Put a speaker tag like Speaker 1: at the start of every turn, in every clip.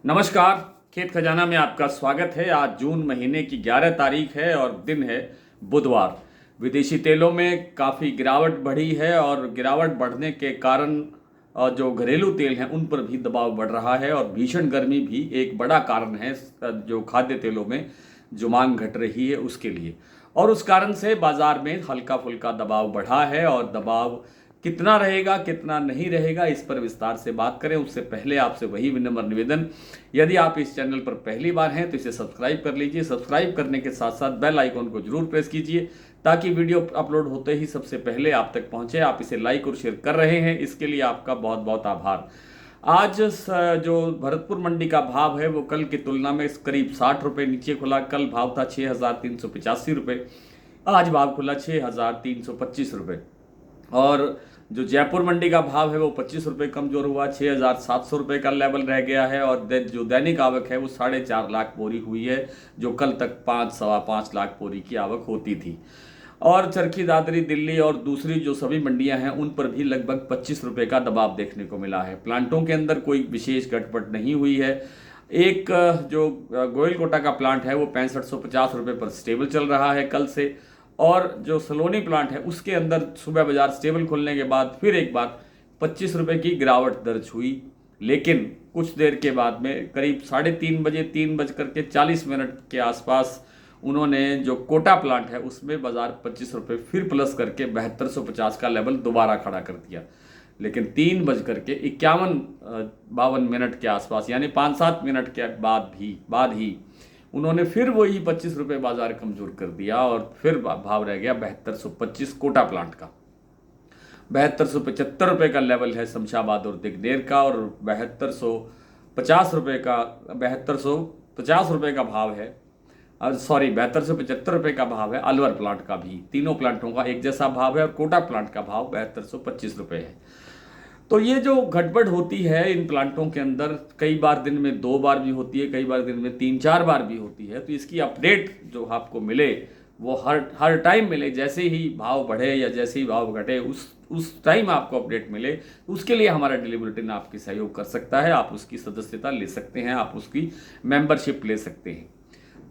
Speaker 1: नमस्कार। खेत खजाना में आपका स्वागत है। आज जून महीने की 11 तारीख है और दिन है बुधवार। विदेशी तेलों में काफ़ी गिरावट बढ़ी है और गिरावट बढ़ने के कारण जो घरेलू तेल हैं उन पर भी दबाव बढ़ रहा है और भीषण गर्मी भी एक बड़ा कारण है जो खाद्य तेलों में जो मांग घट रही है उसके लिए। और उस कारण से बाजार में हल्का फुल्का दबाव बढ़ा है और दबाव कितना रहेगा कितना नहीं रहेगा इस पर विस्तार से बात करें उससे पहले आपसे वही विनम्र निवेदन, यदि आप इस चैनल पर पहली बार हैं तो इसे सब्सक्राइब कर लीजिए। सब्सक्राइब करने के साथ साथ बेल आइकॉन को जरूर प्रेस कीजिए ताकि वीडियो अपलोड होते ही सबसे पहले आप तक पहुंचे। आप इसे लाइक और शेयर कर रहे हैं, इसके लिए आपका बहुत बहुत आभार। आज जो भरतपुर मंडी का भाव है वो कल की तुलना में करीब 60 रुपये नीचे खुला। कल भाव था 6,385 रुपये, आज भाव खुला 6,325 रुपये। और जो जयपुर मंडी का भाव है वो 25 रुपये कमजोर हुआ, 6,700 रुपये का लेवल रह गया है। और जो दैनिक आवक है वो 4.5 लाख बोरी हुई है, जो कल तक 5-5.25 लाख बोरी की आवक होती थी। और चरखी दादरी दिल्ली और दूसरी जो सभी मंडियां हैं उन पर भी लगभग 25 रुपये का दबाव देखने को मिला है। प्लांटों के अंदर कोई विशेष गड़बड़ नहीं हुई है। एक जो गोयलकोटा का प्लांट है वो 6550 रुपये पर स्टेबल चल रहा है कल से। और जो सलोनी प्लांट है उसके अंदर सुबह बाजार स्टेबल खुलने के बाद फिर एक बार 25 रुपये की गिरावट दर्ज हुई, लेकिन कुछ देर के बाद में करीब 3:30 बजे 3:40 के आसपास उन्होंने जो कोटा प्लांट है उसमें बाजार 25 रुपये फिर प्लस करके 7250 का लेवल दोबारा खड़ा कर दिया। लेकिन 3:51-52 के आसपास यानी 5-7 मिनट के बाद ही उन्होंने फिर वही 25 रुपये बाजार कमजोर कर दिया और फिर भाव रह गया 7225 कोटा प्लांट का। 7275 रुपये का लेवल है शमशाबाद और दिगदेर का, और 7250 रुपये का 7250 रुपये का भाव है, 7275 रुपये का भाव है अलवर प्लांट का भी। तीनों प्लांटों का एक जैसा भाव है और कोटा प्लांट का भाव 7225 रुपये है। तो ये जो गड़बड़ होती है इन प्लांटों के अंदर, कई बार दिन में 2 बार भी होती है, कई बार दिन में 3-4 बार भी होती है। तो इसकी अपडेट जो आपको मिले वो हर टाइम मिले, जैसे ही भाव बढ़े या जैसे ही भाव घटे उस टाइम आपको अपडेट मिले। उसके लिए हमारा डेली बुलेटिन आपकी सहयोग कर सकता है। आप उसकी सदस्यता ले सकते हैं, आप उसकी मेंबरशिप ले सकते हैं।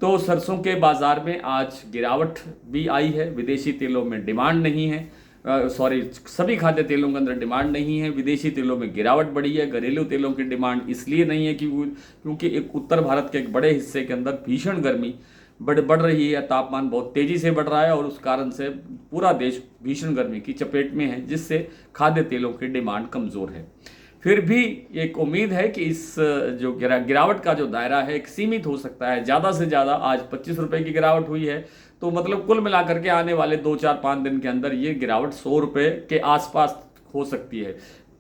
Speaker 1: तो सरसों के बाजार में आज गिरावट भी आई है। विदेशी तेलों में डिमांड नहीं है, सभी खाद्य तेलों के अंदर डिमांड नहीं है। विदेशी तेलों में गिरावट बढ़ी है। घरेलू तेलों की डिमांड इसलिए नहीं है क्योंकि एक उत्तर भारत के एक बड़े हिस्से के अंदर भीषण गर्मी बढ़ रही है, तापमान बहुत तेजी से बढ़ रहा है और उस कारण से पूरा देश भीषण गर्मी की चपेट में है, जिससे खाद्य तेलों की डिमांड कमज़ोर है। फिर भी एक उम्मीद है कि इस जो गिरावट का जो दायरा है एक सीमित हो सकता है। ज़्यादा से ज़्यादा आज 25 रुपये की गिरावट हुई है, तो मतलब कुल मिलाकर के आने वाले 2-4-5 दिन के अंदर ये गिरावट 100 रुपये के आसपास हो सकती है।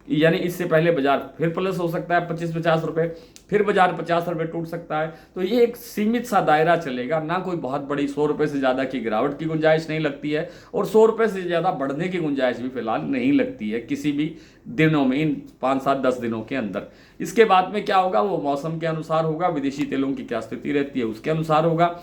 Speaker 1: यानी इससे पहले बाजार फिर प्लस हो सकता है 25-50 रुपये, फिर बाजार 50 रुपये टूट सकता है। तो ये एक सीमित सा दायरा चलेगा, ना कोई बहुत बड़ी 100 रुपये से ज़्यादा की गिरावट की गुंजाइश नहीं लगती है और 100 रुपये से ज़्यादा बढ़ने की गुंजाइश भी फिलहाल नहीं लगती है किसी भी दिनों में, इन 5-7-10 दिनों के अंदर। इसके बाद में क्या होगा वो मौसम के अनुसार होगा, विदेशी तेलों की क्या स्थिति रहती है उसके अनुसार होगा,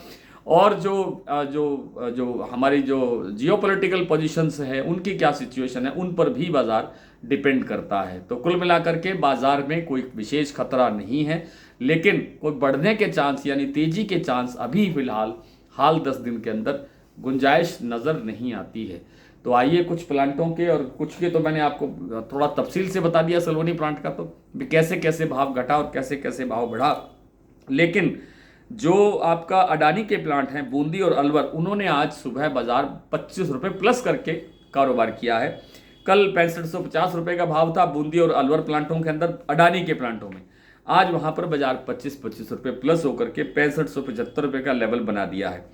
Speaker 1: और जो हमारी जो जियोपॉलिटिकल पोजीशंस है उनकी क्या सिचुएशन है उन पर भी बाजार डिपेंड करता है। तो कुल मिलाकर के बाजार में कोई विशेष खतरा नहीं है, लेकिन कोई बढ़ने के चांस यानी तेजी के चांस अभी फिलहाल 10 दिन के अंदर गुंजाइश नज़र नहीं आती है। तो आइए कुछ प्लांटों के, और कुछ के तो मैंने आपको थोड़ा तफसील से बता दिया सलोनी प्लांट का, तो कैसे कैसे भाव घटा और कैसे कैसे भाव बढ़ा। लेकिन जो आपका अडानी के प्लांट हैं बूंदी और अलवर, उन्होंने आज सुबह बाजार 25 रुपये प्लस करके कारोबार किया है। कल 6550 रुपये का भाव था बूंदी और अलवर प्लांटों के अंदर, अडानी के प्लांटों में। आज वहां पर बाजार 25 रुपये प्लस होकर के 6575 रुपये का लेवल बना दिया है।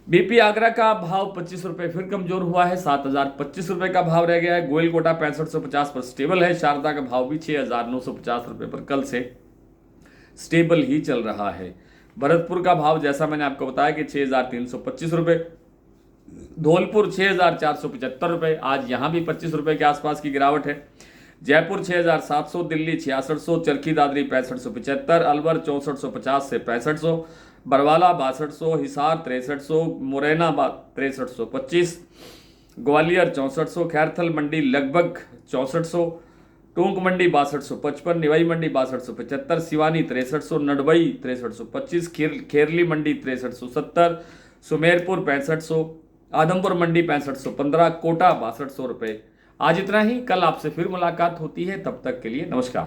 Speaker 1: बीपी आगरा का भाव 25 रुपये फिर कमजोर हुआ है, 7025 रुपये का भाव रह गया है। गोयलकोटा 6550 पर स्टेबल है। शारदा का भाव भी 6950 रुपये पर कल से स्टेबल ही चल रहा है। भरतपुर का भाव जैसा मैंने आपको बताया कि 6325 रुपये, धौलपुर 6475 रुपये, आज यहाँ भी 25 रुपये के आसपास की गिरावट है। जयपुर 6700, दिल्ली 6600, चरखी दादरी 6575, अलवर 6450 से 6500, बरवाला 6200, हिसार 6300, मुरैना 6325, ग्वालियर 6400, खैरथल मंडी लगभग 6400, टोंक मंडी 6255, निवाई मंडी 6275, सिवानी 6300, नडबई 6325, खेरली मंडी 6370, सुमेरपुर 6500, आदमपुर मंडी 6515, कोटा 6200 रुपये। आज इतना ही, कल आपसे फिर मुलाकात होती है, तब तक के लिए नमस्कार।